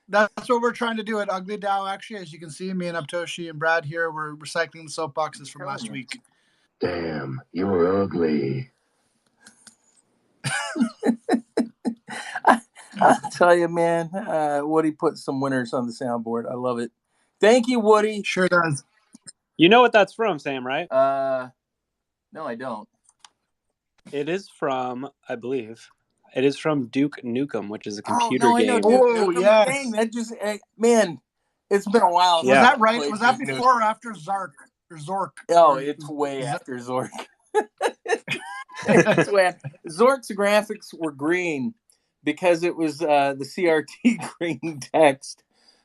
That's what we're trying to do at Ugly Dow. Actually, as you can see, me and Aptoshi and Brad here, we're recycling the soapboxes from last week. Damn, you're ugly. I'll tell you, man, Woody put some winners on the soundboard. I love it. Thank you, Woody. Sure does. You know what that's from, Sam, right? No, I don't. It is from, I believe, it is from Duke Nukem, which is a computer game. I know Duke Nukem. Yes. Dang, that just, man, it's been a while. Was that right? Was that before or after Zark? Or Zork? Oh, it's way after Zork. Zork's graphics were green because it was the CRT green text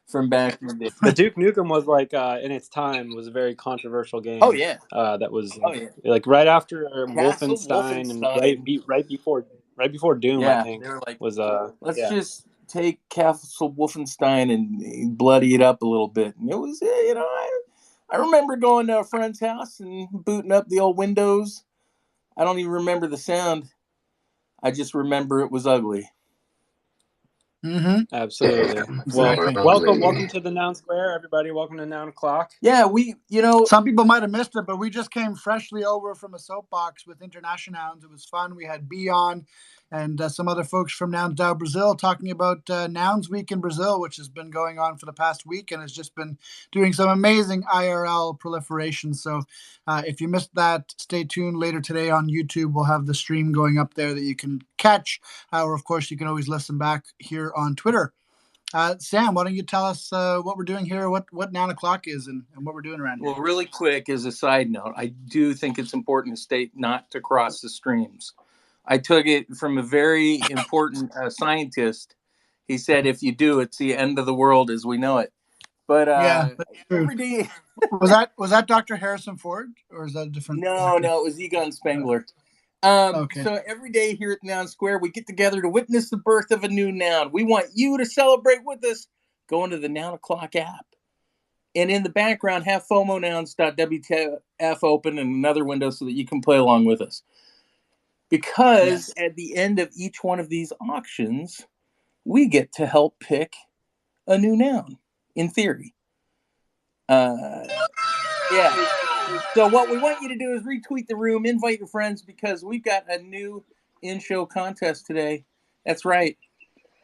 from back in the day. But Duke Nukem was like in its time was a very controversial game. Oh yeah, that was like right after Wolfenstein and right before Doom. I think they were like, was let's just take Castle Wolfenstein and bloody it up a little bit. And it was I remember going to a friend's house and booting up the old Windows. I don't even remember the sound. I just remember it was ugly. Mm-hmm. Absolutely. Well, welcome to the Noun Square, everybody. Welcome to Noun O'Clock. Yeah, some people might have missed it, but we just came freshly over from a soapbox with International Nouns. It was fun. We had B on and some other folks from Nouns Dow Brazil talking about Nouns Week in Brazil, which has been going on for the past week and has just been doing some amazing IRL proliferation. So if you missed that, stay tuned later today on YouTube. We'll have the stream going up there that you can catch, or of course you can always listen back here on Twitter. Sam, why don't you tell us what we're doing here, what 9 o'clock is and what we're doing around here? Well, really quick, as a side note, I do think it's important to state not to cross the streams. I took it from a very important scientist. He said, if you do, it's the end of the world as we know it. But every day... was that Dr. Harrison Ford, or is that a different? No, it was Egon Spengler. Okay. So every day here at the Noun Square, we get together to witness the birth of a new noun. We want you to celebrate with us. Go into the 9 o'clock app. And in the background, have FOMOnouns.wtf open in another window so that you can play along with us. Because at the end of each one of these auctions, we get to help pick a new noun, in theory. So what we want you to do is retweet the room, invite your friends, because we've got a new in-show contest today. That's right.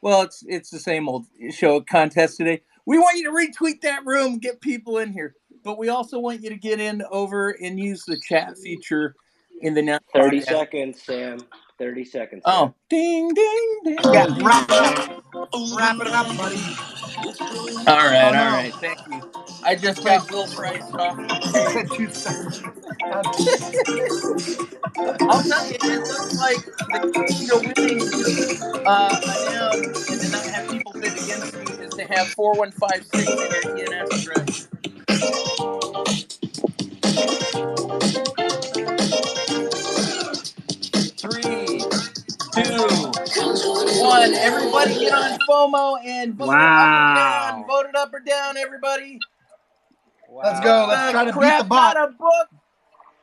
Well, it's the same old show contest today. We want you to retweet that room, get people in here. But we also want you to get in over and use the chat feature in the now. 30 seconds, Sam. 30 seconds. Sam. Oh, ding, ding, ding. Yeah, wrap it up, buddy. All right. Thank you. I just got Will Price off. I'll tell you, it looks like the key to winning a noun and to not have people bid against me is to have 4156 in your ENS address. Three, 2, 1. Everybody get on FOMO and vote it up or down. Vote it up or down, everybody. Wow. Let's go. Let's try to beat the bot. Not a book.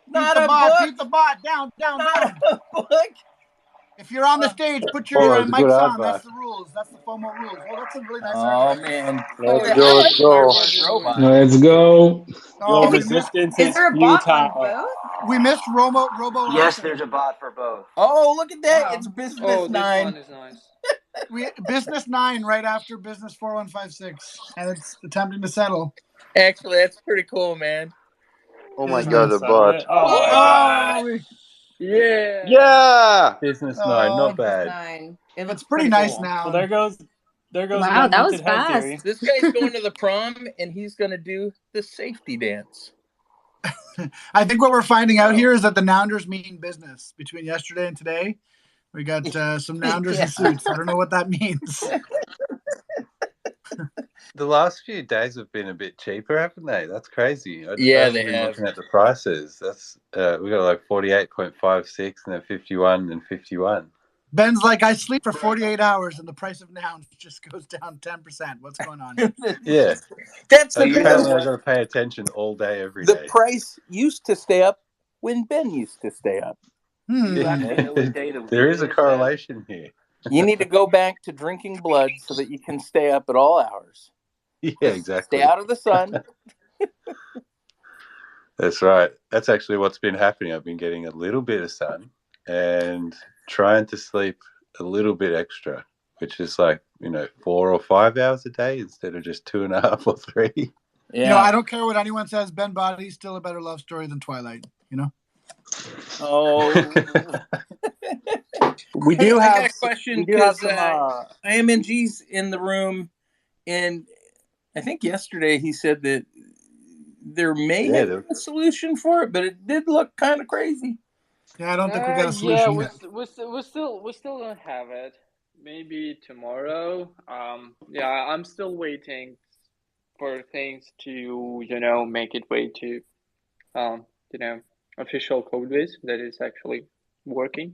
Not a book. Beat the bot. Down. Not a book. If you're on the stage, put your mics on. That's the rules. That's the FOMO rules. Oh, that's a really nice. Oh man. Let's go. Let's go. Oh, resistance is there a bot on both? We missed Robo. Yes, there's a bot for both. Oh, look at that. Wow. It's Business 9. This one is nice. Business 9 right after Business 4156. And it's attempting to settle. Actually, that's pretty cool, man. Oh my god, the bot. Yeah. Business 9, not bad. 9. It's pretty nice now. Well, there goes. Wow, that was fast. This guy's going to the prom, and he's going to do the safety dance. I think what we're finding out here is that the Nounders mean business between yesterday and today. We got some Nounders in suits. I don't know what that means. The last few days have been a bit cheaper, haven't they? That's crazy. They have. Looking at the prices, that's we got like 48.56 and then 51 and 51. Ben's like, I sleep for 48 hours and the price of nouns just goes down 10%. What's going on here? Yeah. That's apparently I've got to pay attention all day, every day. The price used to stay up when Ben used to stay up. There is a correlation here. You need to go back to drinking blood so that you can stay up at all hours. Yeah, Just exactly. Stay out of the sun. That's right. That's actually what's been happening. I've been getting a little bit of sun and trying to sleep a little bit extra, which is like, 4 or 5 hours a day instead of just 2.5 or 3. Yeah. I don't care what anyone says. Ben Body's still a better love story than Twilight, Oh. We do I have got a question we do have because some. IMNG's in the room, and I think yesterday he said that there may have been a solution for it, but it did look kind of crazy. Yeah, I don't think we got a solution yet. we still don't have it. Maybe tomorrow. Yeah, I'm still waiting for things to make it way to official code base that is actually working.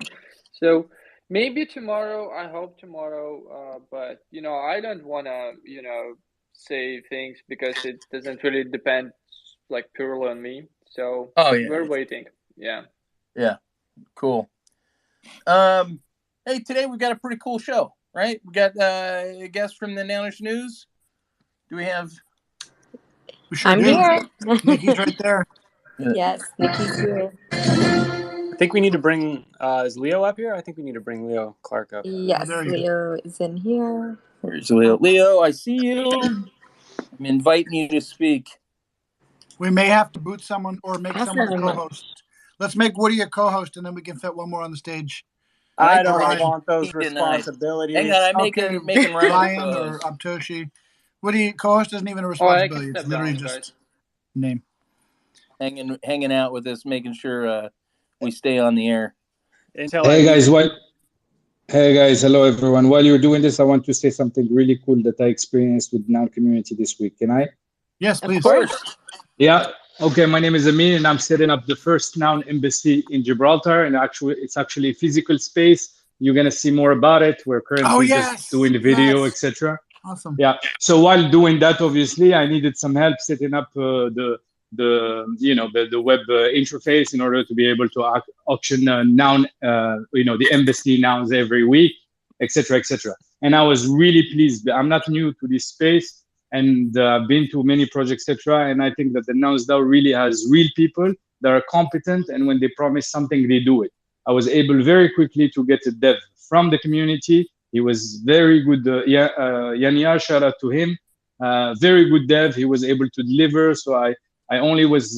So maybe tomorrow. I hope tomorrow. But I don't want to say things because it doesn't really depend like purely on me. So we're waiting. Yeah. Yeah. Cool. Hey, today we've got a pretty cool show, right? We got a guest from the Nounish News. Do we have? I'm here. Nikki's right there. Yes, Nikki's here. I think we need to bring. Is Leo up here? I think we need to bring Leo Clark up. Yes, Leo is in here. Where's Leo? Leo, I see you. I'm inviting you to speak. We may have to boot someone or make someone a co-host. Let's make Woody a co-host, and then we can fit one more on the stage. I don't want those responsibilities. Hang on, I'm making Ryan or Abtoshi. Woody, co-host isn't even a responsibility. It's literally just name. Hanging out with us, making sure we stay on the air. Hey guys, hello everyone. While you're doing this, I want to say something really cool that I experienced with Noun community this week. Can I? Yes, please. Of course. Yeah. Okay. My name is Amin, and I'm setting up the first Noun embassy in Gibraltar. And it's actually a physical space. You're gonna see more about it. We're currently just doing the video, etc. Awesome. Yeah. So while doing that, obviously, I needed some help setting up the web interface in order to be able to auction Noun, the embassy nouns every week, etc., etc. And I was really pleased. I'm not new to this space, and I've been to many projects, etc. And I think that the Nouns DAO really has real people that are competent, and when they promise something, they do it. I was able very quickly to get a dev from the community. He was very good. Yania, shout out to him. Very good dev. He was able to deliver. So I only was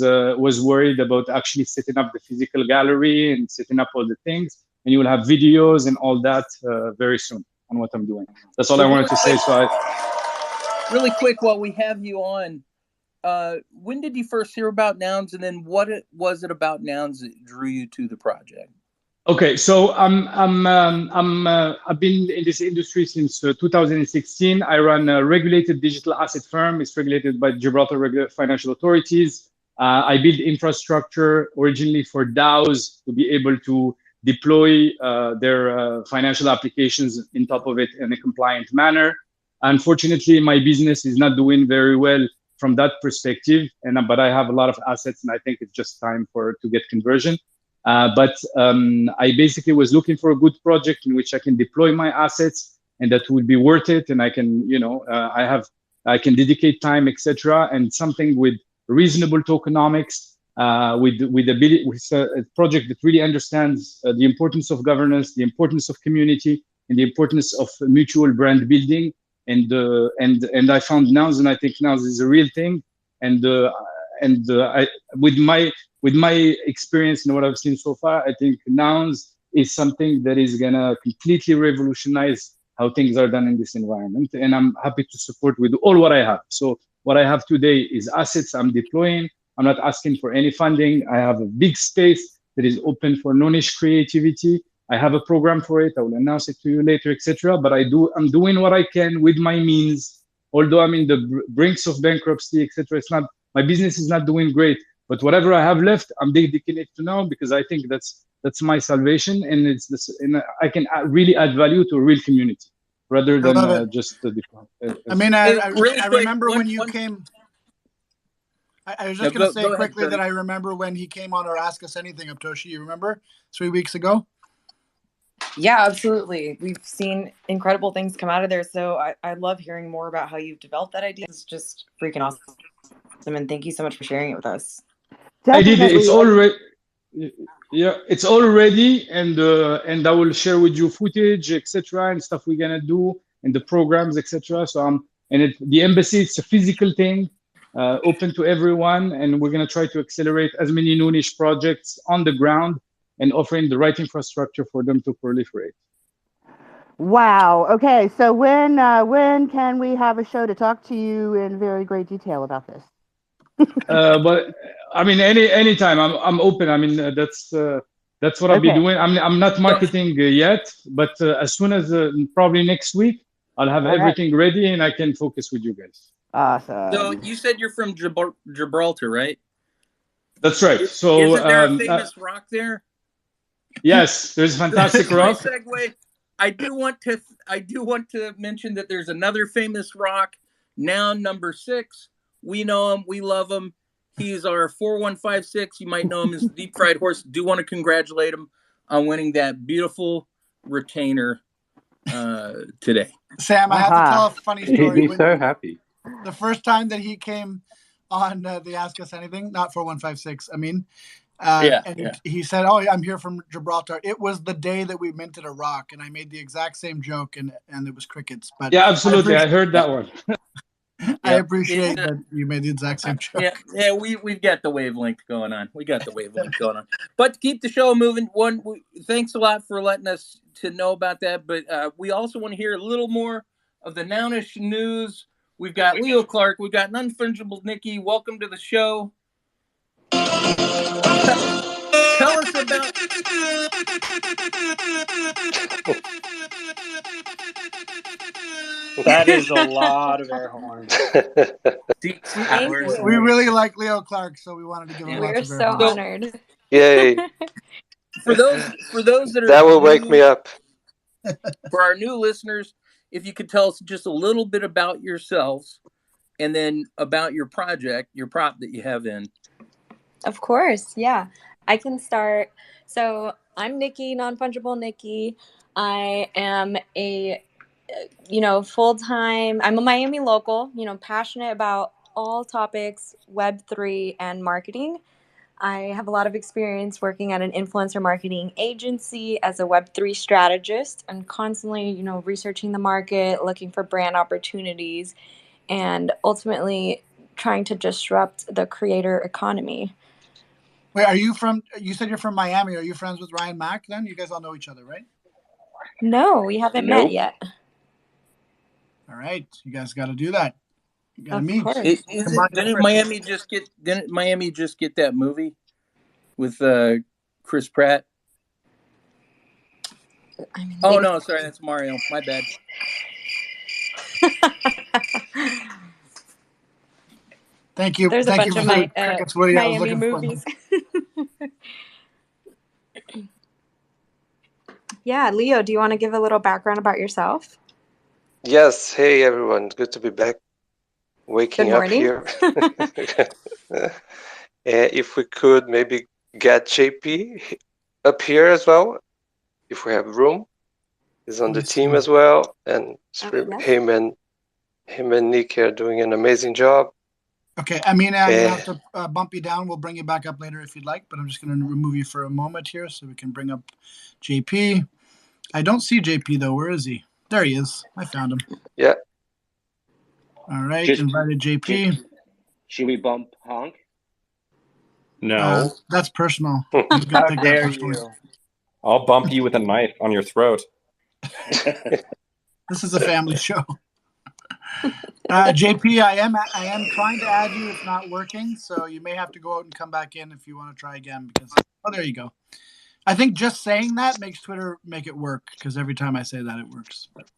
worried about actually setting up the physical gallery and setting up all the things. And you will have videos and all that very soon on what I'm doing. That's all I wanted to say. Really quick, while we have you on, when did you first hear about Nouns, and then what was it about Nouns that drew you to the project? Okay, so I've been in this industry since 2016. I run a regulated digital asset firm. It's regulated by Gibraltar financial authorities. I build infrastructure originally for DAOs to be able to deploy their financial applications in top of it in a compliant manner. Unfortunately, my business is not doing very well from that perspective, but I have a lot of assets, and I think it's just time to get conversion. But I basically was looking for a good project in which I can deploy my assets and that will be worth it, and I can, I can dedicate time, etc., and something with reasonable tokenomics, with a project that really understands the importance of governance, the importance of community, and the importance of mutual brand building. And I found Nouns, and I think Nouns is a real thing. And with my experience and what I've seen so far, I think Nouns is something that is gonna completely revolutionize how things are done in this environment. And I'm happy to support with all what I have. So what I have today is assets I'm deploying. I'm not asking for any funding. I have a big space that is open for non-niche creativity. I have a program for it. I will announce it to you later, etc. But I'm doing what I can with my means. Although I'm in the brinks of bankruptcy, etc. My business is not doing great. But whatever I have left, I'm dedicating it to now because I think that's my salvation, and I can really add value to a real community rather than just the. I remember when you came. I was just going to say quickly that I remember when he came on our Ask Us Anything, Abtoshi. You remember 3 weeks ago? Yeah, absolutely. We've seen incredible things come out of there. So I love hearing more about how you've developed that idea. It's just freaking awesome. And thank you so much for sharing it with us. I did it. It's already, yeah, it's all ready, and I will share with you footage, etc., and stuff we're gonna do, and the programs, etc. So the embassy, it's a physical thing, open to everyone, and we're gonna try to accelerate as many Noonish projects on the ground and offering the right infrastructure for them to proliferate. Wow. Okay. So when can we have a show to talk to you in very great detail about this? But I mean, anytime I'm open. I mean, that's what I'll be doing. I'm not marketing yet, but as soon as probably next week, I'll have everything ready and I can focus with you guys. Awesome. So you said you're from Gibraltar, right? That's right. So isn't there a famous rock there? Yes, there's fantastic rock. Segue. I do want to mention that there's another famous rock, Noun number 6. We know him. We love him. He's our 4156. You might know him as Deep Fried Horse. Do want to congratulate him on winning that beautiful retainer today. Sam, I have to tell a funny story. He'd be so happy. The first time that he came on the Ask Us Anything, not 4156, I mean, he said, "Oh, I'm here from Gibraltar." It was the day that we minted a rock, and I made the exact same joke, and it was crickets. But yeah, absolutely, I heard that one. I appreciate that you made the exact same joke. Yeah, we've got the wavelength going on. But to keep the show moving, thanks a lot for letting us to know about that. But we also want to hear a little more of the Nounish news. We've got Leo Clark. We've got an unfungible Nikki. Welcome to the show. Tell us about. That is a lot of air horns. We really like Leo Clark, so we wanted to give him lots of air horns. We're so honored. Yay! For those that are that will wake me up. For our new listeners, if you could tell us just a little bit about yourselves, and then about your project, your prop that you have in. Of course, yeah. I can start. So I'm Nikki, non-fungible Nikki. I am a, full-time, I'm a Miami local, passionate about all topics, Web3 and marketing. I have a lot of experience working at an influencer marketing agency as a Web3 strategist and constantly, researching the market, looking for brand opportunities, and ultimately trying to disrupt the creator economy. Wait, you said you're from Miami. Are you friends with Ryan Mack then? You guys all know each other, right? No, we haven't met yet. All right. You guys got to do that. You got to meet. Didn't Miami just get that movie with Chris Pratt? No, sorry, that's Mario. My bad. Thank you. There's a bunch of Miami movies. Yeah, Leo, do you want to give a little background about yourself? Yes. Hey, everyone. Good to be back. Waking up here. If we could maybe get JP up here as well, if we have room. He's on the team as well, and him and Nikki are doing an amazing job. Okay, Amina, I'm going to have to bump you down. We'll bring you back up later if you'd like, but I'm just going to remove you for a moment here so we can bring up JP. I don't see JP, though. Where is he? There he is. I found him. Yeah. All right, invited JP. Should we bump Honk? No. That's personal. How dare you? I'll bump you with a knife on your throat. This is a family show. JP, I am trying to add you. It's not working, so you may have to go out and come back in if you want to try again. There you go. I think just saying that makes Twitter make it work, because every time I say that, it works. But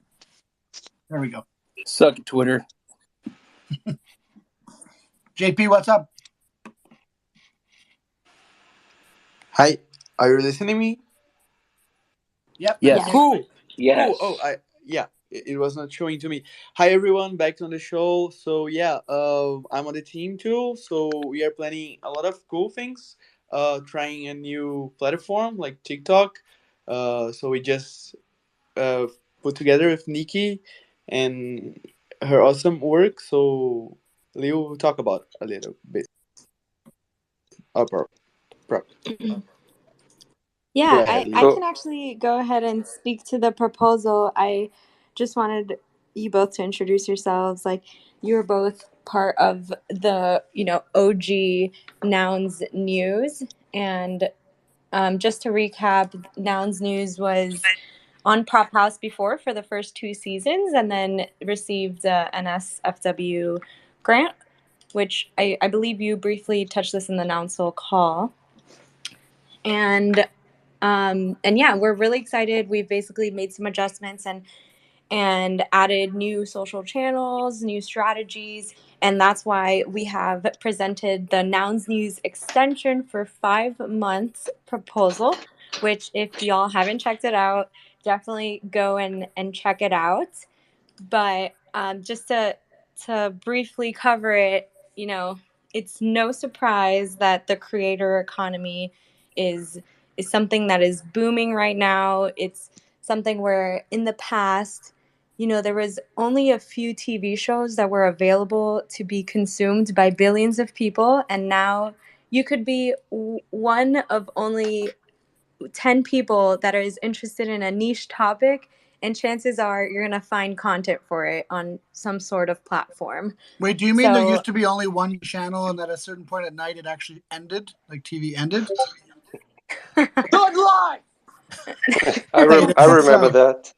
there we go. Suck it, Twitter. JP, what's up? Hi, are you listening to me? Yep. Yes. Cool. Yes. Cool. It was not showing to me. Hi everyone, back on the show. So I'm on the team too. So we are planning a lot of cool things. Trying a new platform like TikTok. So we just put together with Nikki and her awesome work. So Leo will talk about a little bit. Yeah, ahead, I Leo. can actually go ahead and speak to the proposal. I just wanted you both to introduce yourselves. Like, you were both part of the, OG Nouns News. And just to recap, Nouns News was on Prop House before for the first 2 seasons, and then received an SFW grant, which I believe you briefly touched this in the Nounsel call. And yeah, we're really excited. We've basically made some adjustments and added new social channels, new strategies, and that's why we have presented the Nouns News extension for 5 months proposal, which if y'all haven't checked it out, definitely go and check it out. But just to briefly cover it, it's no surprise that the creator economy is something that is booming right now. It's something where in the past, there was only a few TV shows that were available to be consumed by billions of people, and now you could be one of only 10 people that is interested in a niche topic, and chances are you're going to find content for it on some sort of platform. Wait, do you mean there used to be only one channel and at a certain point at night it actually ended? Like TV ended? Don't lie! I remember that.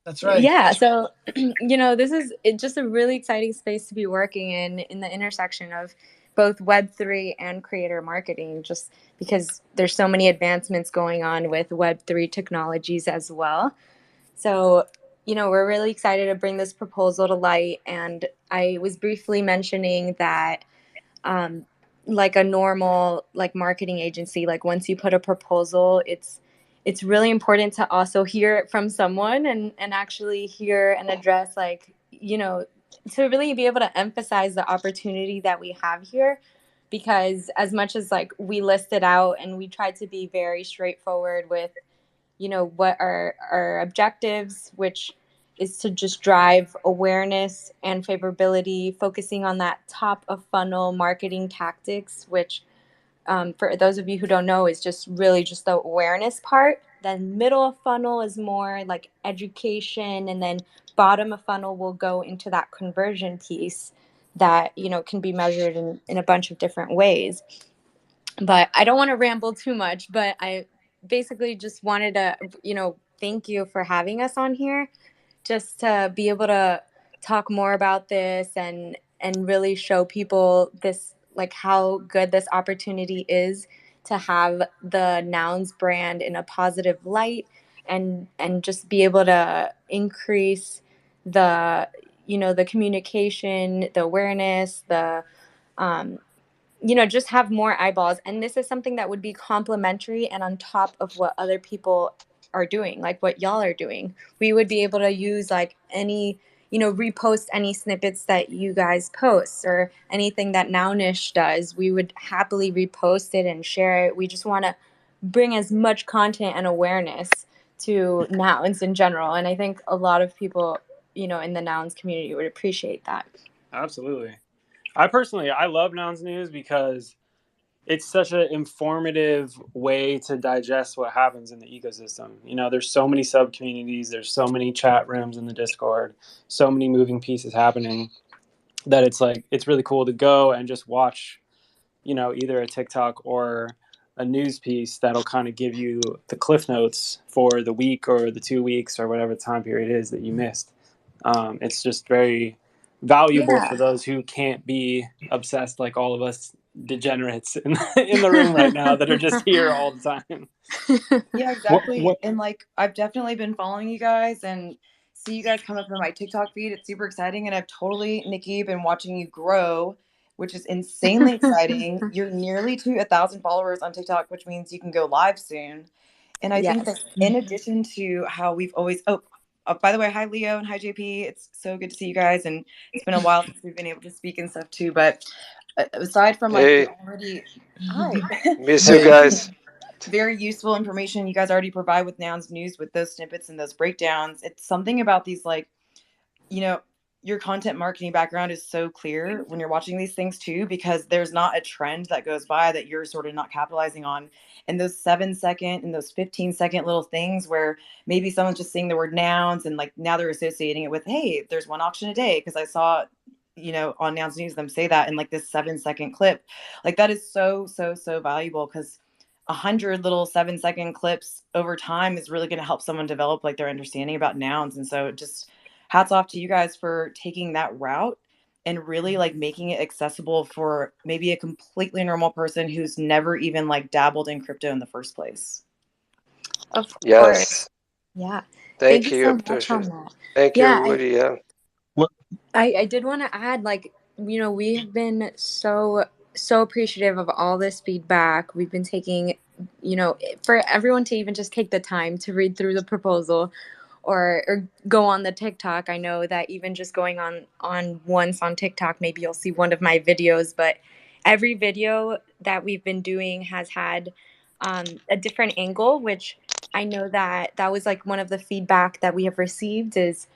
That's right. Yeah, so this is just a really exciting space to be working in the intersection of both Web3 and creator marketing, just because there's so many advancements going on with Web3 technologies as well. So, we're really excited to bring this proposal to light. And I was briefly mentioning that like a normal marketing agency, once you put a proposal, it's really important to also hear it from someone and actually hear and address to really be able to emphasize the opportunity that we have here. Because as much as we listed out and we tried to be very straightforward with what are our objectives, which is to just drive awareness and favorability, focusing on that top of funnel marketing tactics, which for those of you who don't know is just really just the awareness part. Then middle of funnel is more like education, and then bottom of funnel will go into that conversion piece that can be measured in a bunch of different ways. But I don't want to ramble too much, but I basically just wanted to thank you for having us on here, just to be able to talk more about this and really show people this, how good this opportunity is to have the Nouns brand in a positive light, and just be able to increase the the communication, the awareness, the just have more eyeballs. And this is something that would be complementary and on top of what other people are doing, like what y'all are doing. We would be able to use any, repost any snippets that you guys post or anything that Nounish does. We would happily repost it and share it. We just want to bring as much content and awareness to Nouns in general. And I think a lot of people, in the Nouns community would appreciate that. Absolutely. I love Nouns News because it's such an informative way to digest what happens in the ecosystem. There's so many sub communities, there's so many chat rooms in the Discord, so many moving pieces happening that it's really cool to go and just watch, either a TikTok or a news piece that'll kind of give you the cliff notes for the week or the 2 weeks or whatever time period is that you missed. It's just very valuable for those who can't be obsessed like all of us degenerates in the room right now that are just here all the time. Yeah, exactly. And I've definitely been following you guys and see you guys come up on my TikTok feed. It's super exciting. And I've totally, Nikki, been watching you grow, which is insanely exciting. You're nearly to 1,000 followers on TikTok, which means you can go live soon. And I think that in addition to how we've always, by the way, hi Leo and hi JP. It's so good to see you guys. And it's been a while since we've been able to speak and stuff too. But aside from Hey. the already, hi. Miss you guys. very useful information you guys already provide with Nouns News with those snippets and those breakdowns. It's something about these, like, you know, your content marketing background is so clear when you're watching these things too, because there's not a trend that goes by that you're sort of not capitalizing on. And those 7-second and those 15-second little things where maybe someone's just saying the word nouns and like now they're associating it with, hey, there's one auction a day. Cause I saw, you know, on Nouns News, them say that in like this 7-second clip. Like that is so valuable, because 100 little 7-second clips over time is really going to help someone develop like their understanding about nouns. And so just hats off to you guys for taking that route and really like making it accessible for maybe a completely normal person who's never even like dabbled in crypto in the first place. Of course. Yes. Yeah. Thank you you, so much on that. Thank you, Woody. Yeah. I did want to add, like, you know, we have been so appreciative of all this feedback. We've been taking, you know, for everyone to even just take the time to read through the proposal or go on the TikTok. I know that even just going on once on TikTok, maybe you'll see one of my videos, but every video that we've been doing has had a different angle, which I know that was like one of the feedback that we have received is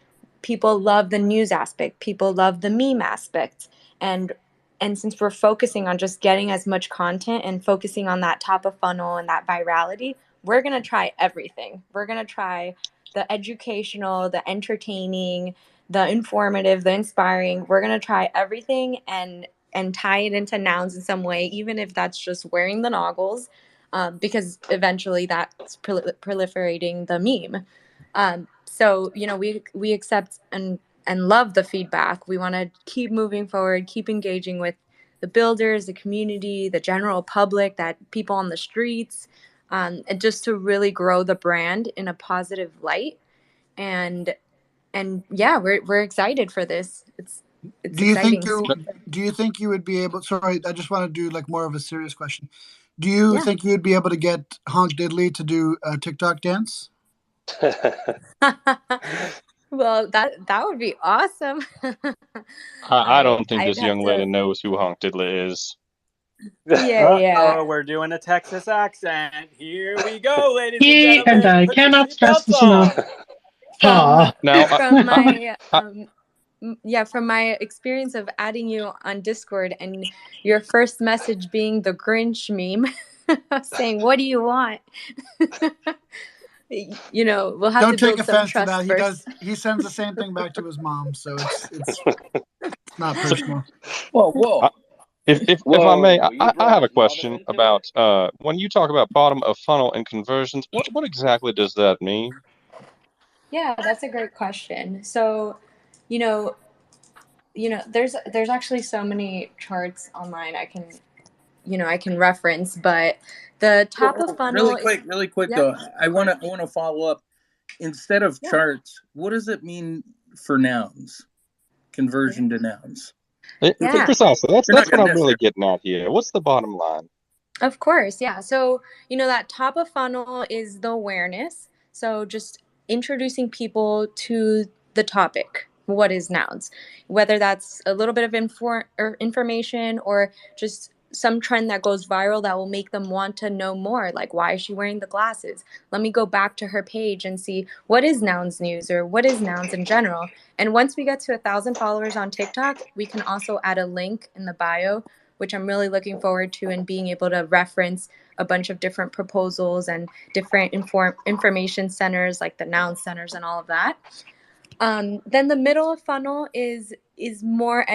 people love the news aspect, people love the meme aspect, and since we're focusing on just getting as much content and focusing on that top of funnel and that virality, we're going to try everything. We're going to try the educational, the entertaining, the informative, the inspiring. We're going to try everything and tie it into nouns in some way, even if that's just wearing the noggles, because eventually that's proliferating the meme. So, you know, we accept and love the feedback. We want to keep moving forward, keep engaging with the builders, the community, the general public, that people on the streets, and just to really grow the brand in a positive light. And yeah, we're excited for this. It's Do you exciting. think you would be able? Sorry, I just want to do like more of a serious question. Do you think you would be able to get Honk Diddley to do a TikTok dance? Well, that would be awesome. I don't think this young lady knows who Honk Diddley is. Yeah. Oh, we're doing a Texas accent. Here we go, ladies He and gentlemen. and I Put cannot your stress seatbelts this on. enough. From my experience of adding you on Discord and your first message being the Grinch meme saying, "What do you want?" You know, we'll have Don't to take build some offense to trust that. first. He sends the same thing back to his mom, so it's not personal. Whoa. If I may, I have a question about when you talk about bottom of funnel and conversions, what exactly does that mean? Yeah, that's a great question. So, you know, there's actually so many charts online I can reference, but the top of funnel Really quick Yep. though. I want to follow up. Instead of charts, what does it mean for nouns? Conversion to nouns. Precisely. That's what I'm really getting at here. What's the bottom line? Of course, yeah. So, that top of funnel is the awareness. So just introducing people to the topic. What is nouns? Whether that's a little bit of information or just some trend that goes viral that will make them want to know more. Like, why is she wearing the glasses? Let me go back to her page and see what is Nouns News or what is nouns in general. And once we get to 1,000 followers on TikTok, we can also add a link in the bio, which I'm really looking forward to, and being able to reference a bunch of different proposals and different information centers like the Noun centers and all of that. Then the middle of funnel is more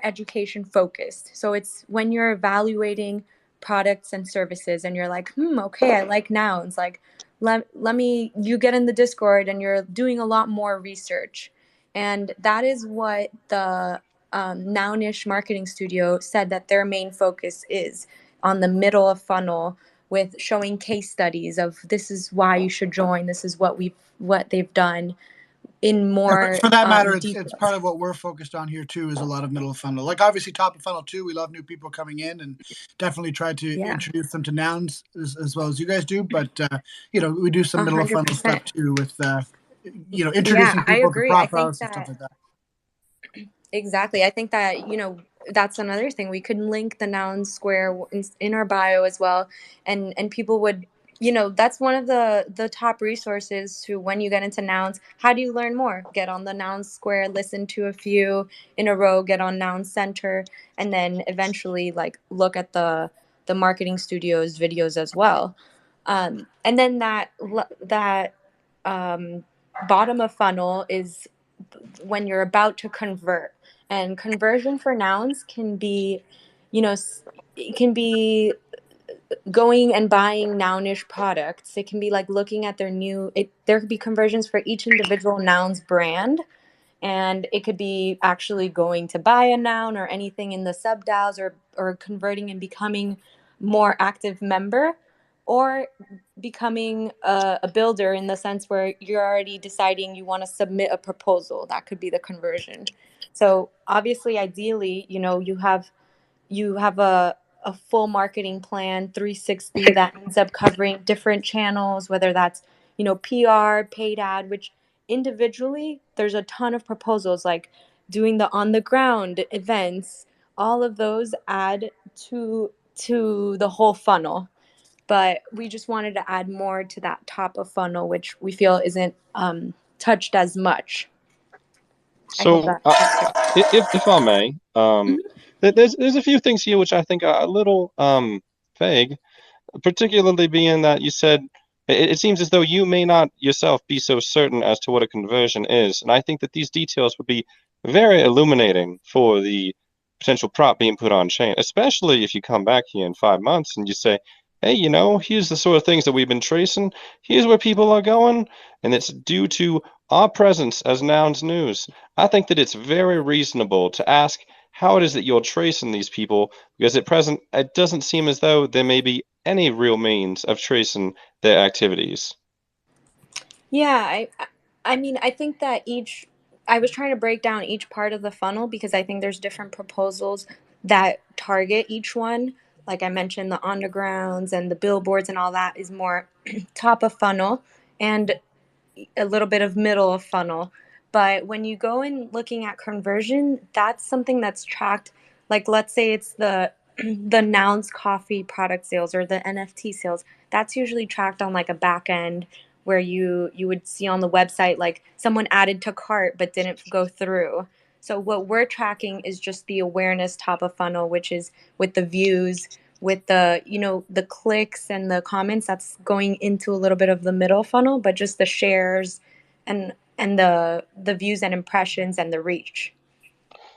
education focused. So it's when you're evaluating products and services and you're like, okay, I like nouns. Like, you get in the Discord and you're doing a lot more research. And that is what the Nounish Marketing Studio said that their main focus is on the middle of funnel, with showing case studies of this is why you should join. This is what they've done. In more for that matter, it's part of what we're focused on here too, is a lot of middle of funnel. Like obviously top of funnel too, we love new people coming in and definitely try to introduce them to nouns as well as you guys do. But we do some middle of funnel stuff too with introducing people to profiles and stuff like that. Exactly. I think that that's another thing. We could link the Noun Square in our bio as well, and people would, that's one of the top resources to when you get into nouns. How do you learn more? Get on the Noun Square, listen to a few in a row, get on Noun Center, and then eventually like look at the marketing studio's videos as well. And then that bottom of funnel is when you're about to convert. And conversion for nouns can be, it can be going and buying nounish products. It can be like looking at there could be conversions for each individual noun's brand. And it could be actually going to buy a noun or anything in the sub DAOs, or converting and becoming more active member, or becoming a builder in the sense where you're already deciding you want to submit a proposal. That could be the conversion. So obviously, ideally, you have a full marketing plan 360 that ends up covering different channels, whether that's PR, paid ad, which individually there's a ton of proposals, like doing the on the ground events. All of those add to the whole funnel, but we just wanted to add more to that top of funnel, which we feel isn't touched as much. So, if I may, there's a few things here which I think are a little vague, particularly being that you said it seems as though you may not yourself be so certain as to what a conversion is, and I think that these details would be very illuminating for the potential prop being put on chain, especially if you come back here in 5 months and you say, hey, here's the sort of things that we've been tracing, here's where people are going, and it's due to our presence as Nouns News. I think that it's very reasonable to ask how it is that you're tracing these people, because at present it doesn't seem as though there may be any real means of tracing their activities. Yeah, I mean, I think that I was trying to break down each part of the funnel because I think there's different proposals that target each one. Like I mentioned, the undergrounds and the billboards and all that is more top of funnel, and a little bit of middle of funnel. But when you go in looking at conversion, that's something that's tracked. Like let's say it's the the Nouns coffee product sales or the NFT sales. That's usually tracked on like a back end where you would see on the website like someone added to cart but didn't go through. So what we're tracking is just the awareness top of funnel, which is with the views, with the the clicks and the comments. That's going into a little bit of the middle funnel, but just the shares and the views and impressions and the reach.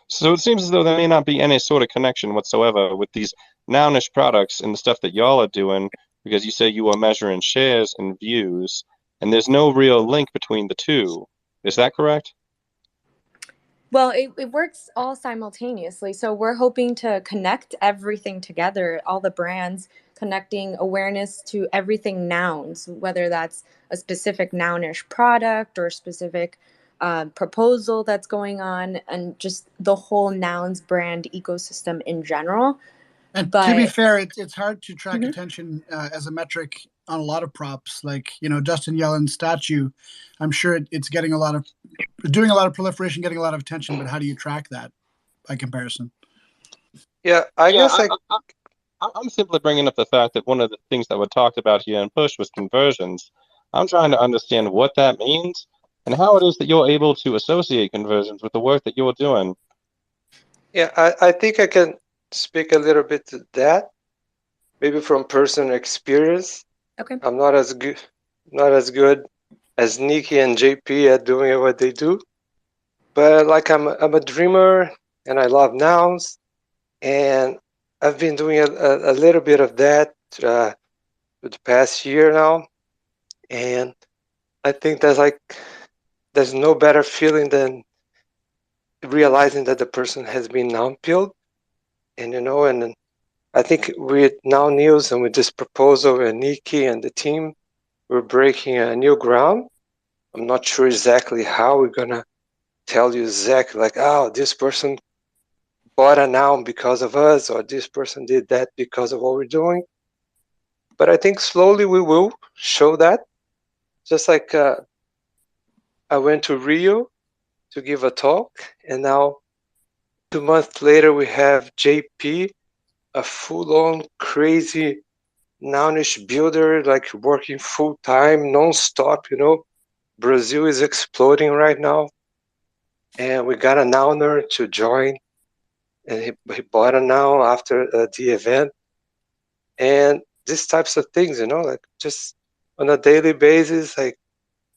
So it seems as though there may not be any sort of connection whatsoever with these nounish products and the stuff that y'all are doing, because you say you are measuring shares and views, and there's no real link between the two. Is that correct? Well, it works all simultaneously. So we're hoping to connect everything together, all the brands, connecting awareness to everything nouns, whether that's a specific nounish product or specific proposal that's going on, and just the whole nouns brand ecosystem in general. And to be fair, it's hard to track attention as a metric on a lot of props. Like, Justin Yellen's statue, I'm sure it's getting doing a lot of proliferation, getting a lot of attention, but how do you track that by comparison? Yeah, I guess I'm simply bringing up the fact that one of the things that were talked about here in Push was conversions. I'm trying to understand what that means and how it is that you're able to associate conversions with the work that you're doing. Yeah, I think I can speak a little bit to that, maybe from personal experience. Okay. I'm not as good as Nikki and JP at doing what they do, but like I'm a dreamer and I love nouns, and I've been doing a little bit of that for the past year now, and I think there's no better feeling than realizing that the person has been noun peeled, and I think with Noun News and with this proposal and Nikki and the team, we're breaking a new ground. I'm not sure exactly how we're gonna tell you exactly like, oh, this person bought a noun because of us, or this person did that because of what we're doing. But I think slowly we will show that. Just like I went to Rio to give a talk, and now 2 months later, we have JP, a full-on crazy Nounish builder, like working full-time, non-stop, Brazil is exploding right now. And we got a Nouner to join, and he bought a Noun after the event. And these types of things, like just on a daily basis, like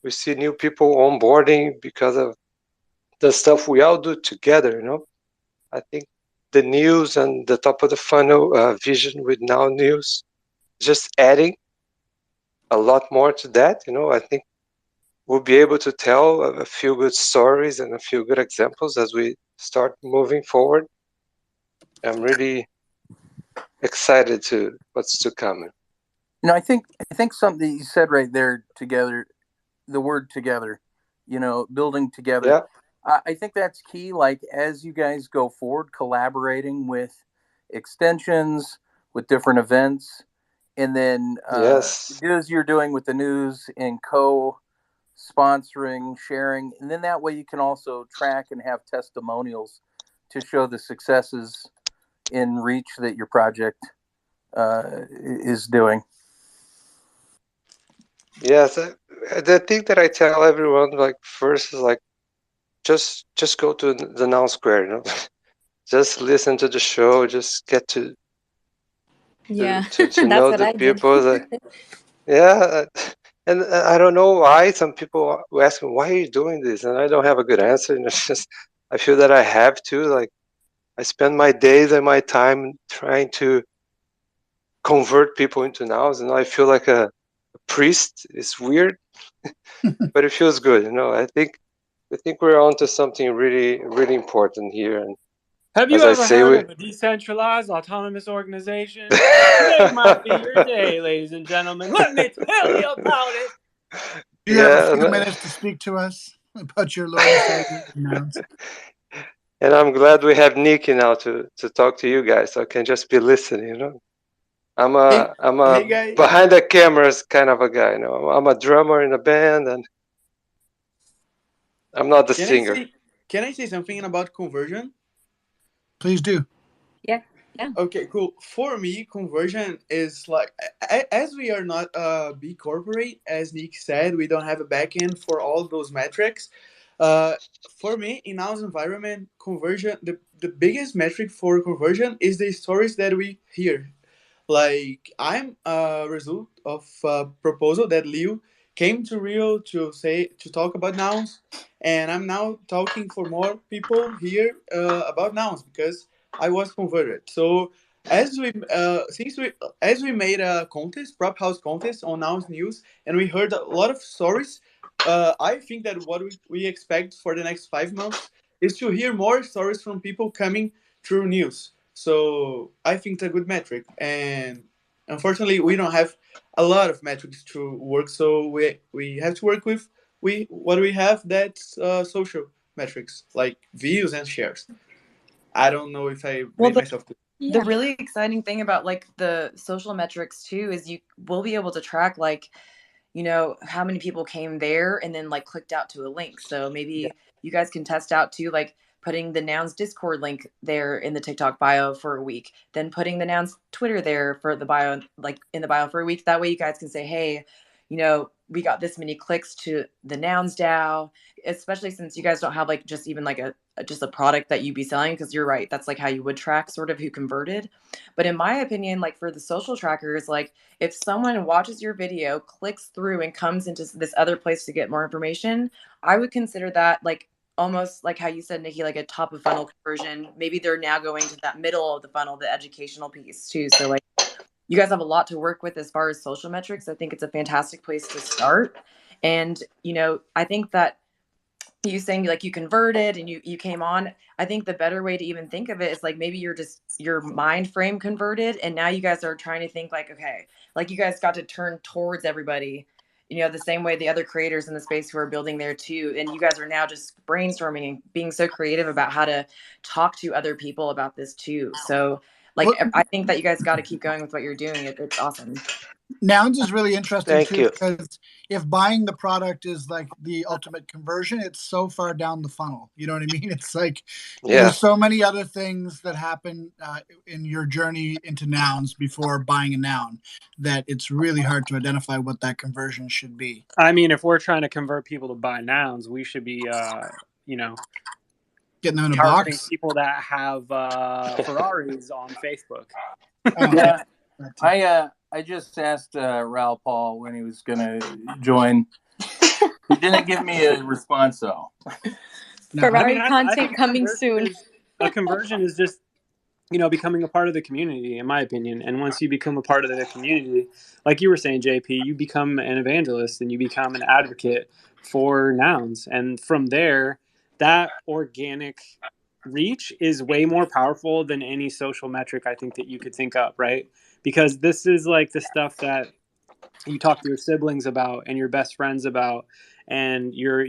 we see new people onboarding because of the stuff we all do together, I think the news and the top of the funnel vision with Now News, just adding a lot more to that, I think we'll be able to tell a few good stories and a few good examples as we start moving forward. I'm really excited to what's to come. I think something you said right there, together, the word together, building together. Yeah. I think that's key. Like, as you guys go forward, collaborating with extensions, with different events, and then Yes. as you're doing with the news and co-sponsoring, sharing, and then that way you can also track and have testimonials to show the successes in reach that your project is doing. Yes, the thing that I tell everyone, like, first is like, just go to the Noun Square, just listen to the show, just get to know the people. Yeah, and I don't know why some people ask me, why are you doing this, and I don't have a good answer. And it's just, I feel that I have to, like, I spend my days and my time trying to convert people into nouns, and I feel like a priest. It's weird, but it feels good. I think we're onto something really, really important here. And have you ever heard of a decentralized autonomous organization? Today might be your day, ladies and gentlemen. Let me tell you about it. Do you have a few minutes to speak to us about your Lord and Savior Nouns? And I'm glad we have Nikki now to talk to you guys, so I can just be listening. I'm a behind the cameras kind of a guy. I'm a drummer in a band, and I'm not the singer. Can I say something about conversion? Please do. Yeah. Okay, cool. For me, conversion is like, as we are not a big corporate, as Nick said, we don't have a backend for all those metrics. For me, in our environment, conversion, the biggest metric for conversion is the stories that we hear. Like, I'm a result of a proposal that Liu came to Rio to talk about nouns, and I'm now talking for more people here about nouns because I was converted. So as we made a contest, prop house contest on Nouns News, and we heard a lot of stories. I think that what we expect for the next 5 months is to hear more stories from people coming through news. So I think it's a good metric, and unfortunately, we don't have a lot of metrics to work. So we have to work with what we have. That's social metrics like views and shares. I don't know if I made myself clear. The really exciting thing about like the social metrics too is you will be able to track like, how many people came there and then like clicked out to a link. So maybe you guys can test out too, like putting the Nouns Discord link there in the TikTok bio for a week, then putting the Nouns Twitter there for the bio, like in the bio for a week. That way you guys can say, hey, we got this many clicks to the Nouns DAO, especially since you guys don't have like just even like just a product that you'd be selling, because you're right, that's like how you would track sort of who converted. But in my opinion, like for the social trackers, like if someone watches your video, clicks through and comes into this other place to get more information, I would consider that like almost like how you said, Nikki, like a top of funnel conversion. Maybe they're now going to that middle of the funnel, the educational piece too. So like you guys have a lot to work with as far as social metrics. I think it's a fantastic place to start. And, I think that you saying like you converted and you came on, I think the better way to even think of it is like maybe you're just your mind frame converted, and now you guys are trying to think like, okay, like you guys got to turn towards everybody, the same way the other creators in the space who are building there too, and you guys are now just brainstorming and being so creative about how to talk to other people about this too. So like I think that you guys got to keep going with what you're doing. It's awesome. Nouns is really interesting Thank too, you. because if buying the product is like the ultimate conversion, it's so far down the funnel. You know what I mean? It's like there's so many other things that happen in your journey into nouns before buying a noun that it's really hard to identify what that conversion should be. I mean, if we're trying to convert people to buy nouns, we should be, getting them in a targeting box. people that have Ferraris on Facebook. Yeah, I just asked Raul Paul when he was going to join. He didn't give me a response though. Ferrari content coming soon. A conversion is just, becoming a part of the community, in my opinion. And once you become a part of the community, like you were saying, JP, you become an evangelist and you become an advocate for nouns. And from there, that organic reach is way more powerful than any social metric I think that you could think up, right? Because this is like the stuff that you talk to your siblings about and your best friends about, and your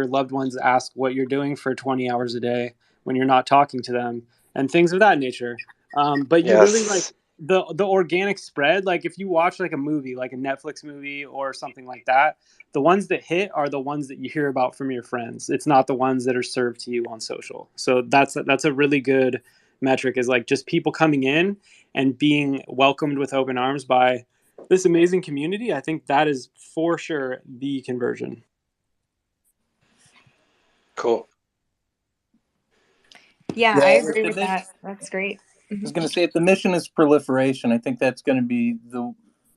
loved ones ask what you're doing for 20 hours a day when you're not talking to them, and things of that nature. But you really like the organic spread. Like if you watch like a movie, like a Netflix movie or something like that, the ones that hit are the ones that you hear about from your friends. It's not the ones that are served to you on social. So that's a really good metric, is like just people coming in and being welcomed with open arms by this amazing community. I think that is for sure the conversion. Cool. Yeah, I agree with that. That's great. I was going to say, if the mission is proliferation, I think that's going to be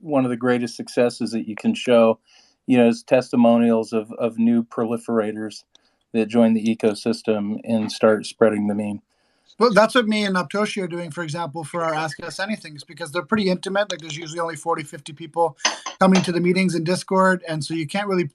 one of the greatest successes that you can show, as testimonials of new proliferators that join the ecosystem and start spreading the meme. Well, that's what me and Aptoshi are doing, for example, for our Ask Us Anythings, because they're pretty intimate. Like there's usually only 40, 50 people coming to the meetings in Discord. And so you can't really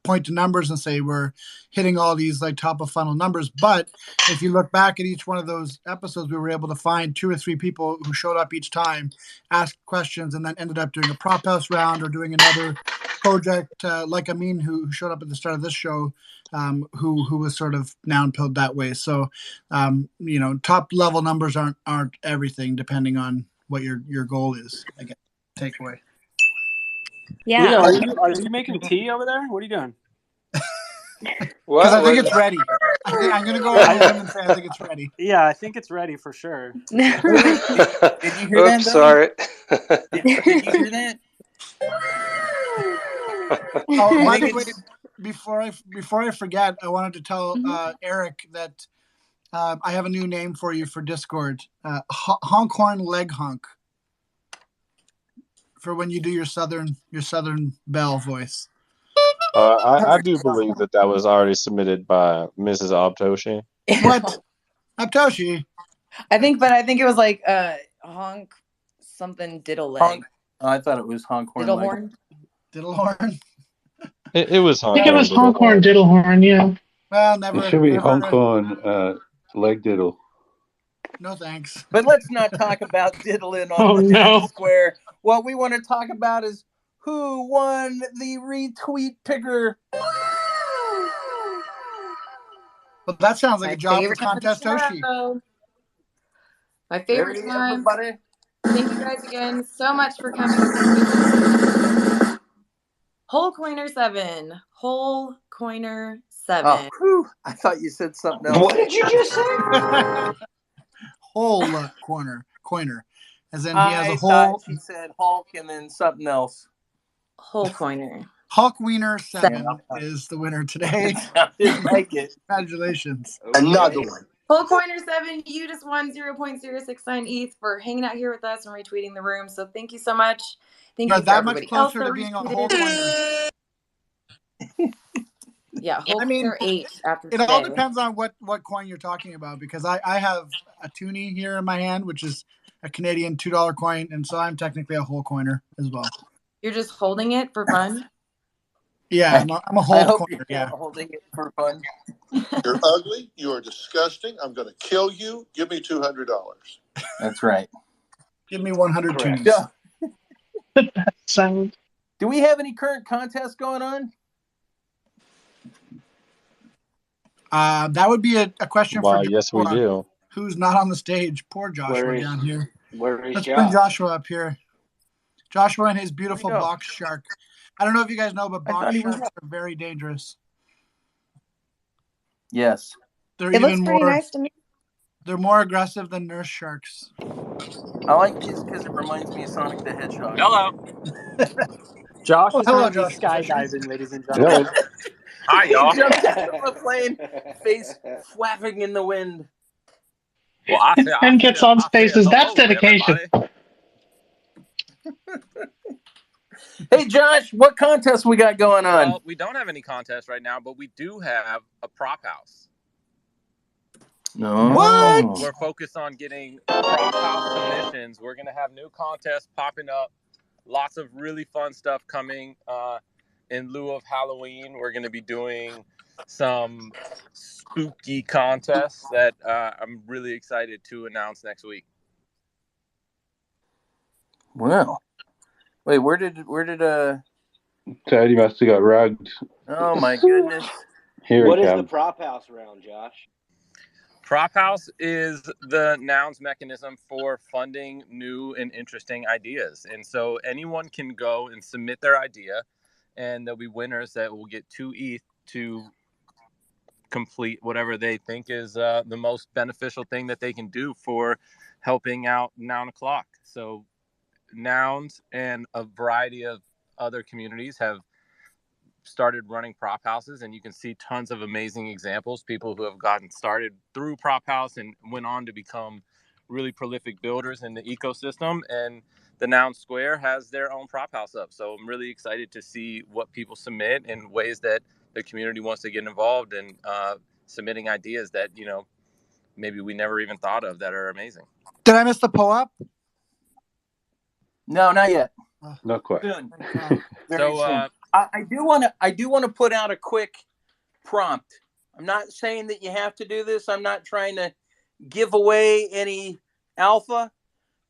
point to numbers and say we're hitting all these like top of funnel numbers. But if you look back at each one of those episodes, we were able to find 2 or 3 people who showed up each time, asked questions, and then ended up doing a prop house round or doing another project, like Amin, who showed up at the start of this show, who was sort of noun pilled that way. So, top level numbers aren't everything, depending on what your goal is. I guess takeaway. Yeah. Are you making tea over there? What are you doing? Because I think it's ready. I'm going to go on a limb and say I think it's ready. Yeah, I think it's ready for sure. Did you hear that? Sorry. Did you hear that? Oh, by the way, before I forget, I wanted to tell Eric that I have a new name for you for Discord. Honkhorn Leg Honk. For when you do your southern belle voice. I do believe that was already submitted by Mrs. Aptoshi. What? Aptoshi? I think it was like honk something diddle leg. I thought it was honkhorn. Diddlehorn. It was honkhorn. I think it was honkhorn diddlehorn. Yeah. Well, never. It should be honkhorn leg diddle. No thanks. But let's not talk about diddling on the square. What we want to talk about is who won the retweet picker. Well, that sounds like a job for Contest Toshi. My favorite time. Everybody. Thank you guys again so much for coming. Whole Coiner 7. Whole Coiner 7. Oh, whew. I thought you said something else. What did you just say? Whole coiner. As in he has a whole. Thought she said Hulk and then something else. Whole Coiner. Hulk Wiener 7 is the winner today. I didn't like it. Congratulations. Okay. Another one. Whole Coiner 7, you just won 0.069 ETH for hanging out here with us and retweeting the room. So thank you so much. Thank you for that everybody much closer to being a whole coiner. Yeah, Whole Coiner 8 after it today. all depends on what coin you're talking about, because I have a toonie here in my hand, which is a Canadian $2 coin, and so I'm technically a whole coiner as well. You're just holding it for fun? Yeah, I'm a whole coiner. Yeah, holding it for fun. You're ugly. You are disgusting. I'm going to kill you. Give me $200. That's right. Give me 100 toonies. Yeah. Sound. Do we have any current contests going on? That would be a question for Joshua, yes, we do. Who's not on the stage. Poor Joshua down here. Where is Let's Josh? bring Joshua up here. Joshua and his beautiful Where'd he go? box shark. I don't know if you guys know, but I thought box he was sharks are very dangerous. Yes. They're It looks even pretty more. nice to me. They're more aggressive than nurse sharks. I like his because it reminds me of Sonic the Hedgehog. Hello. Josh Oh, is hello, currently Josh. skydiving, ladies and gentlemen. Hello. Hi, He y'all. jumped out of a plane, face flapping in the wind. Well, And gets on spaces. That's hello, dedication. everybody. Hey, Josh, what contest we got going on? Well, we don't have any contests right now, but we do have a prop house. No. What? We're focused on getting prop house submissions. We're going to have new contests popping up. Lots of really fun stuff coming in lieu of Halloween. We're going to be doing some spooky contests that I'm really excited to announce next week. Wow. Wait, where did Teddy must have got rugged. Oh my goodness. What is the prop house round, Josh? Prop house is the Nouns mechanism for funding new and interesting ideas. And so anyone can go and submit their idea, and there'll be winners that will get 2 ETH to complete whatever they think is the most beneficial thing that they can do for helping out Noun O'Clock. So Nouns and a variety of other communities have started running prop houses, and you can see tons of amazing examples, people who have gotten started through prop house and went on to become really prolific builders in the ecosystem. And the Noun Square has their own prop house up, so I'm really excited to see what people submit and ways that the community wants to get involved in submitting ideas that, you know, maybe we never even thought of that are amazing. Did I miss the pull-up? No, not yet. Not quite. Soon. So I do want to put out a quick prompt. I'm not saying that you have to do this. I'm not trying to give away any alpha,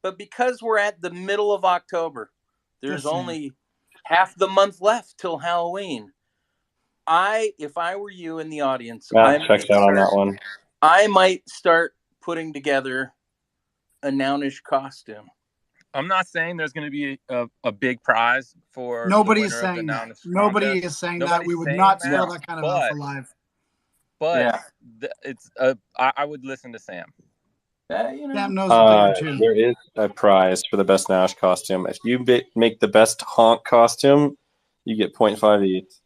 but because we're at the middle of October, there's only half the month left till Halloween. If I were you in the audience, Checked out on that one. I might start putting together a Nounish costume. I'm not saying there's going to be a big prize for Nobody the is winner of the saying that. Nounish Nobody contest. is saying that. Nobody's We would saying not that, steal that kind of alpha alive. But it's I would listen to Sam. Sam knows a thing or two. There is a prize for the best Nash costume. If you make the best honk costume, you get 0.5 ETH.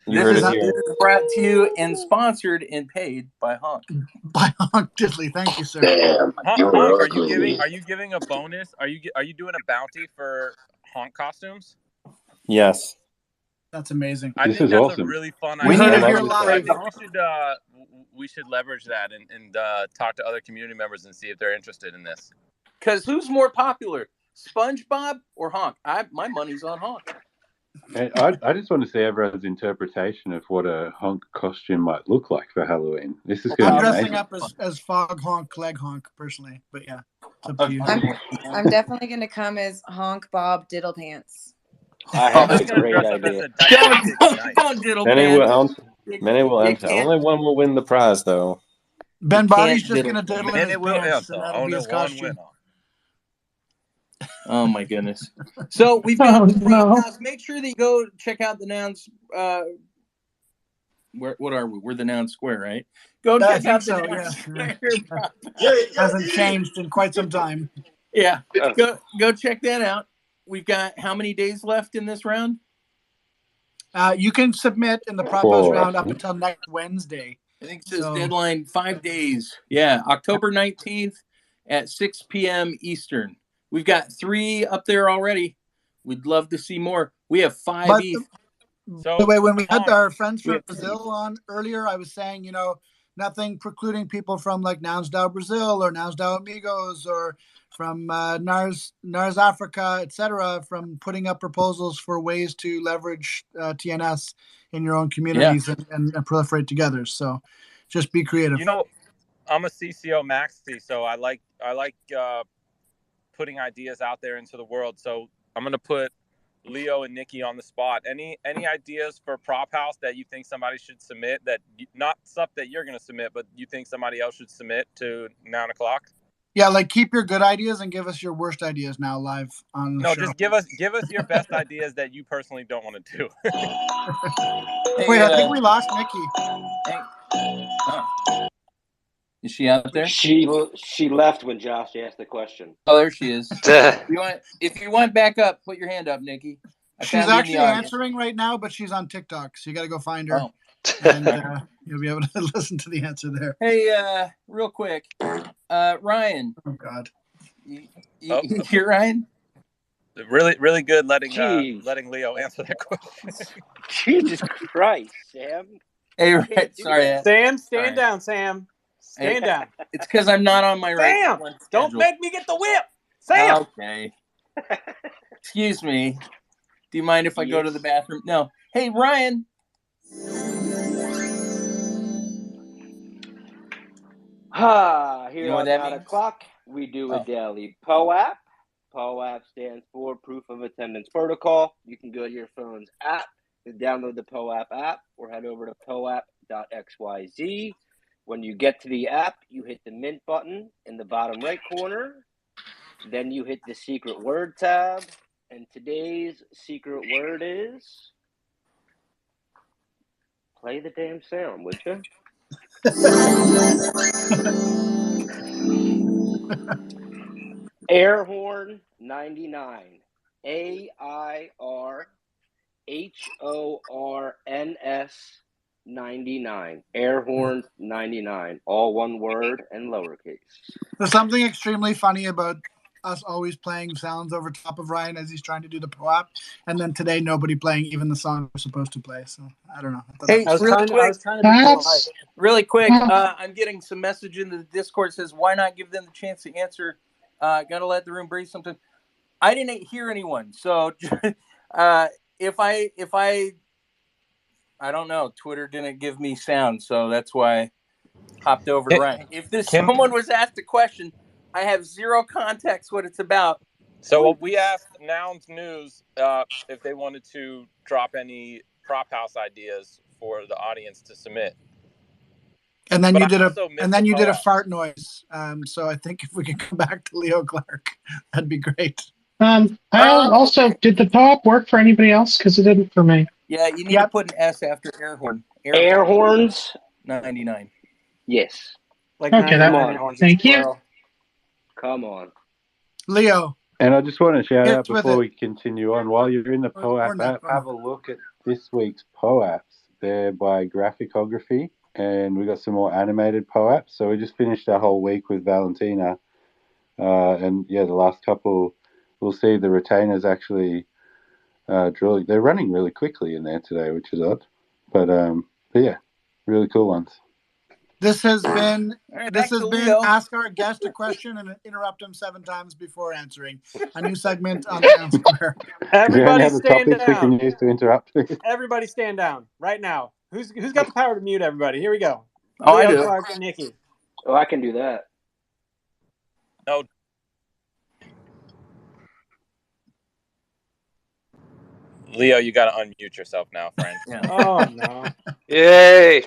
You heard it here. This is brought to you and sponsored and paid by Honk. By Honk Diddley, thank you, sir. Honk, are you giving a bonus? Are you doing a bounty for Honk costumes? Yes. That's amazing. I think that's awesome. A really fun idea. We heard it here live. I think we should leverage that and talk to other community members and see if they're interested in this. Because who's more popular, SpongeBob or Honk? My money's on Honk. I just want to see everyone's interpretation of what a honk costume might look like for Halloween. This is going to be amazing. I'm dressing up as Fog Honk, Leg Honk, personally. But yeah, it's up to you. I'm definitely going to come as Honk Bob Diddle Pants. I have a great idea. Don't Diddle Pants. Many will enter. Only one will win the prize, though. Ben Body's just going to diddle in his pants, and that'll be his costume. Oh my goodness! So we've got the prop house. Make sure that you go check out the Nouns. What are we? We're the Noun Square, right? Go check out the Noun Square. Hasn't changed in quite some time. Yeah, go check that out. We've got how many days left in this round? You can submit in the prop house round up until next Wednesday. I think it says deadline 5 days. Yeah, October 19th at 6 p.m. Eastern. We've got 3 up there already. We'd love to see more. We have 5 ETH. By the way, when we had our friends from Brazil on earlier, I was saying, you know, nothing precluding people from like Nouns DAO Brazil or Nouns DAO Amigos or from NARS Africa, etc., from putting up proposals for ways to leverage TNS in your own communities and proliferate together. So just be creative. You know, I'm a CCO maxi, so I like putting ideas out there into the world. So I'm going to put Leo and Nikki on the spot. Any ideas for prop house that you think somebody should submit, that not stuff that you're going to submit, but you think somebody else should submit to 9 o'clock? Yeah, like keep your good ideas and give us your worst ideas now live on the show. No, just give us your best ideas that you personally don't want to do. Wait, I think we lost Nikki. Is she out there? She left when Josh asked the question. Oh, there she is. If you want back up, put your hand up, Nikki. She's actually answering right now, but she's on TikTok, so you got to go find her, and you'll be able to listen to the answer there. Hey, real quick, Ryan. Oh God, you're Ryan. Really, really good letting Leo answer that question. Jesus Christ, Sam. Hey, right, sorry, Sam, stand down, Sam. Stand down. It's because I'm not on my right. Sam, don't make me get the whip. Sam. Okay. Excuse me. Do you mind if I go to the bathroom? No. Hey, Ryan. Here on 9 o'clock, we do a daily POAP. POAP stands for Proof of Attendance Protocol. You can go to your phone's app and download the POAP app or head over to poap.xyz. When you get to the app, you hit the Mint button in the bottom right corner. Then you hit the secret word tab. And today's secret word is... Play the damn sound, would you? Air horn 99. AIRHORNS 99. Air horn 99. All one word and lowercase. There's something extremely funny about us always playing sounds over top of Ryan as he's trying to do the POAP, and then today nobody playing even the song we're supposed to play. So I don't know. Hey, I was trying to be polite. Really quick, I'm getting some message in the Discord says, why not give them the chance to answer? Gotta let the room breathe something. I didn't hear anyone. So if I don't know, Twitter didn't give me sound, so that's why I hopped over to Ryan. If someone was asked a question, I have zero context what it's about. So we asked Nouns News if they wanted to drop any prop house ideas for the audience to submit. And then you did a fart noise. So I think if we could come back to Leo Clark, that'd be great. I also did the POAP work for anybody else? Because it didn't for me. Yeah, you need to put an S after air horn. Air horns 99. Yes. Like okay, thank you. Come on, Leo. And I just want to shout out before we continue on, while you're in the POAP app, have a look at this week's POAPs. They're by Graphicography, and we got some more animated POAPs. So we just finished our whole week with Valentina. And the last couple, we'll see the retainers actually drilling. They're running really quickly in there today, which is odd. But yeah, really cool ones. This has been Ask Our Guest a Question and interrupt him 7 times before answering. A new segment on the Noun Square. Everybody stand down. We can use to interrupt. Everybody stand down right now. Who's got the power to mute everybody? Here we go. Oh, Leo, I do. Clark, and Nikki. Oh, I can do that. No. Leo, you got to unmute yourself now, friend. Oh, no. Yay.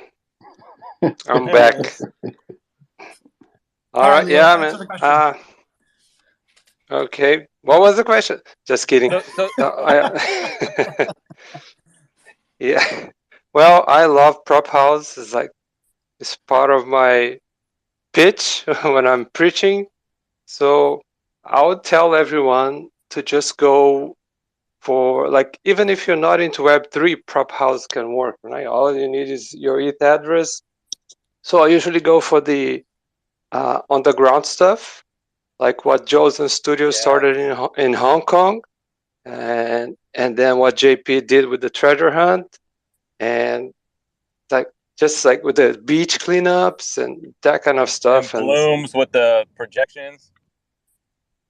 I'm back. All right, yeah, man. Okay. What was the question? Just kidding. Yeah. Well, I love prop house. It's part of my pitch when I'm preaching. So I would tell everyone to just go for, even if you're not into Web3, prop house can work, right? All you need is your ETH address. So I usually go for the underground stuff, like what Joe's Studio started in Hong Kong, and then what JP did with the treasure hunt, and just with the beach cleanups and that kind of stuff. And blooms with the projections.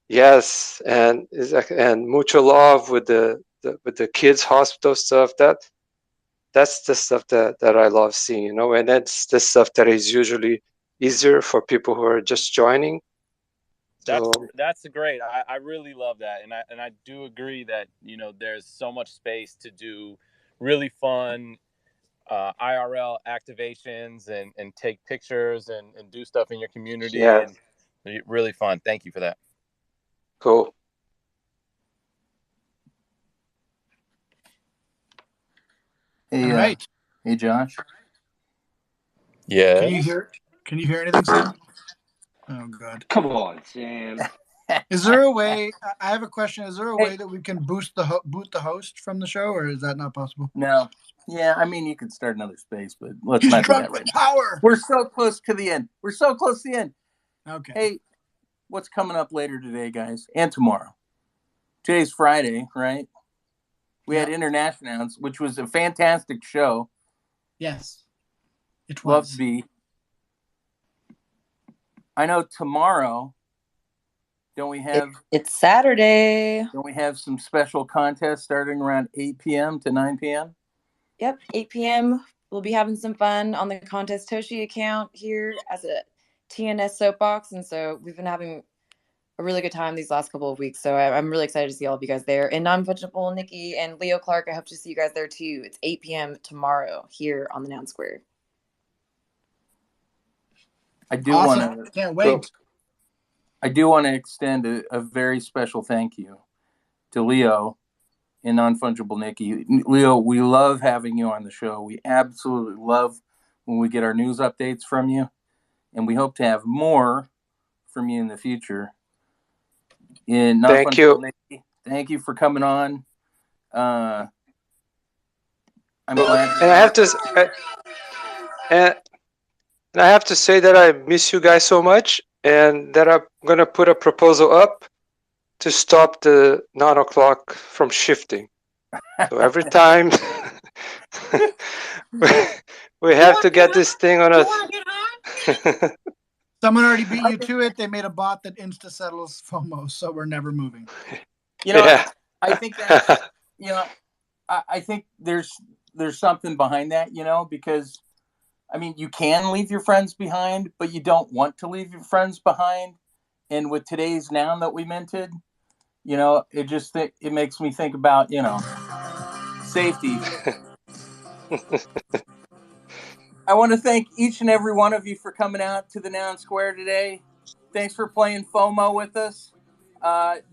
Yes, and mucho love with the kids hospital stuff. That's the stuff that I love seeing, and that's the stuff that is usually easier for people who are just joining. That's great. I really love that, and I do agree that there's so much space to do really fun IRL activations and take pictures and do stuff in your community. Yeah. And Really fun. Thank you for that. Cool. Hey, All right. Hey, Josh. Yeah. Can you hear anything, Sam? Oh God. Come on, Sam. Is there a way? I have a question. Is there a way that we can boot the host from the show, or is that not possible? No. Yeah, I mean, you could start another space, but let's not do that right now. Power. We're so close to the end. Okay. Hey, what's coming up later today, guys, and tomorrow? Today's Friday, right? We had Internationals, which was a fantastic show. Yes, it was. Love B. I know tomorrow. Don't we have? It's Saturday. Don't we have some special contests starting around 8 p.m. to 9 p.m.? Yep, 8 p.m. We'll be having some fun on the Contest Toshi account here as a TNS soapbox, and so we've been having a really good time these last couple of weeks. So I'm really excited to see all of you guys there. And Non-Fungible, Nikki, and Leo Clark, I hope to see you guys there too. It's 8 p.m. tomorrow here on the Noun Square. I do want to. Can't wait. I do want to extend a very special thank you to Leo and Non-Fungible Nikki. Leo, we love having you on the show. We absolutely love when we get our news updates from you, and we hope to have more from you in the future. And Thank you. Nikki, thank you for coming on. I'm glad. And I have to say that I miss you guys so much, and that I'm gonna put a proposal up to stop the 9 o'clock from shifting. So every time we have to get this thing on a. Someone already beat you to it. They made a bot that insta settles FOMO, so we're never moving. I think that I think there's something behind that, because I mean, you can leave your friends behind, but you don't want to leave your friends behind. And with today's noun that we minted, it makes me think about, safety. I want to thank each and every one of you for coming out to the Noun Square today. Thanks for playing FOMO with us.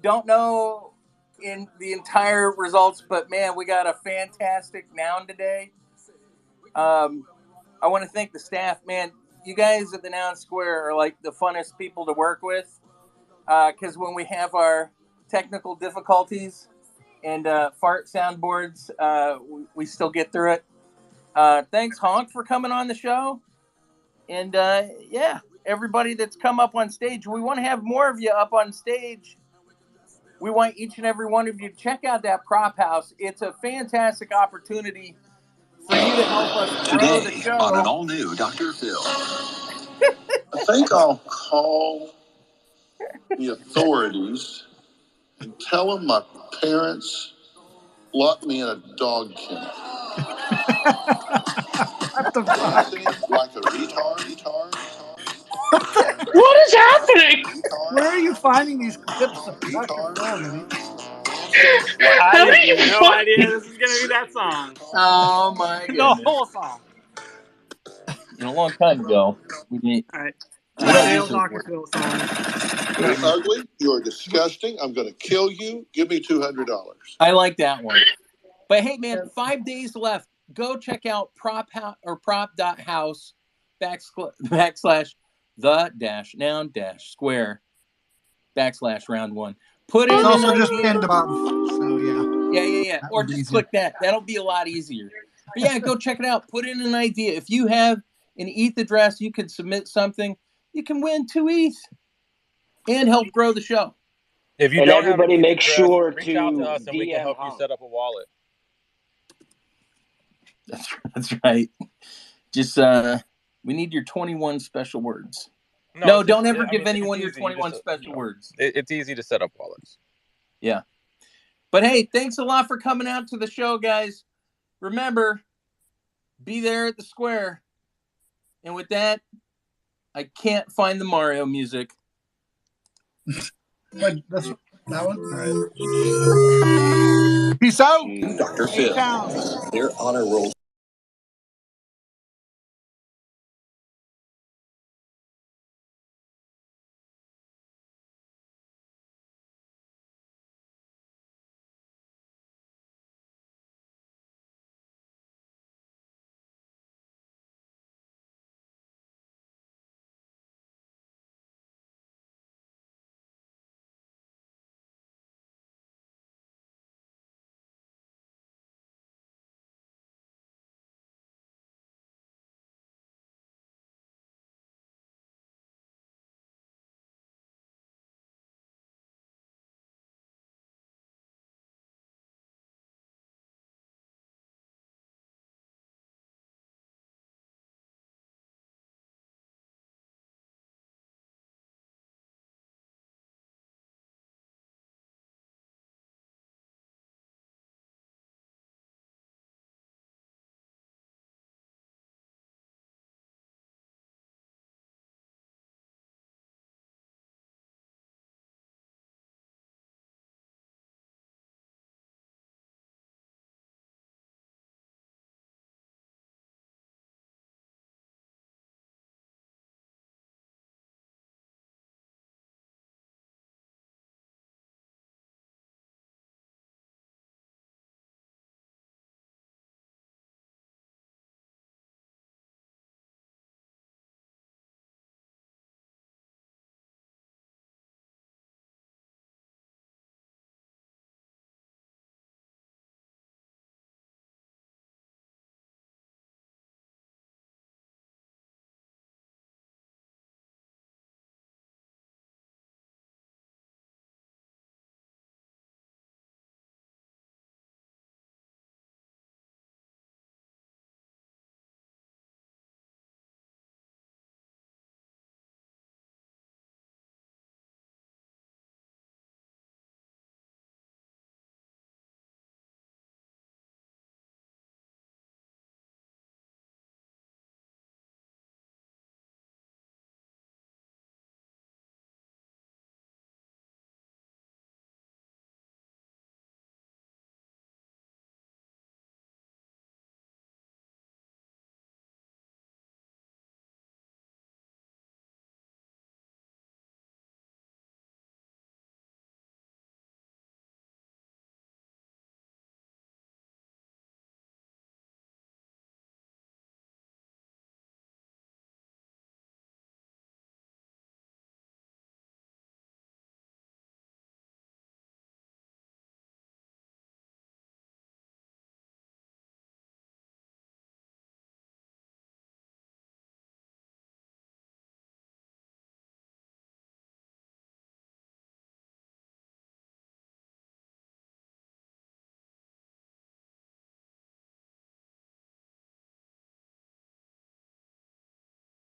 Don't know in the entire results, but man, we got a fantastic noun today. I want to thank the staff, man. You guys at the Noun Square are like the funnest people to work with, because when we have our technical difficulties and fart soundboards, we still get through it. Thanks, Honk, for coming on the show. And everybody that's come up on stage, we want to have more of you up on stage. We want each and every one of you to check out that prop house. It's a fantastic opportunity for you to help us grow the show. On an all-new Dr. Phil. I think I'll call the authorities and tell them my parents locked me in a dog kennel. What the fuck? Like a retard. What is happening? Where are you finding these clips of Dr. Phil, Vinny? I have no idea this is going to be that song. Oh, my goodness. The whole song. A long time ago. All right. Sale Dr. Phil song. You're ugly. You're disgusting. I'm going to kill you. Give me $200. I like that one. But hey, man, 5 days left. Go check out prop.house / the-noun-square / round 1. Put it it's in also an just idea. pinned above. So Yeah. Or just click that. That'll be a lot easier. But yeah, go check it out. Put in an idea. If you have an ETH address, you can submit something. You can win 2 ETH and help grow the show. If you and don't everybody have an make address, sure reach to out to us and DM we can help Honk. you set up a wallet. That's right. Just we need your 21 special words. No, don't ever give anyone your 21 just, special words. It's easy to set up wallets. Yeah. But hey, thanks a lot for coming out to the show, guys. Remember, be there at the square. And with that, I can't find the Mario music. But that's that one. All right. Peace out. Dr. Phil. Their honor roll.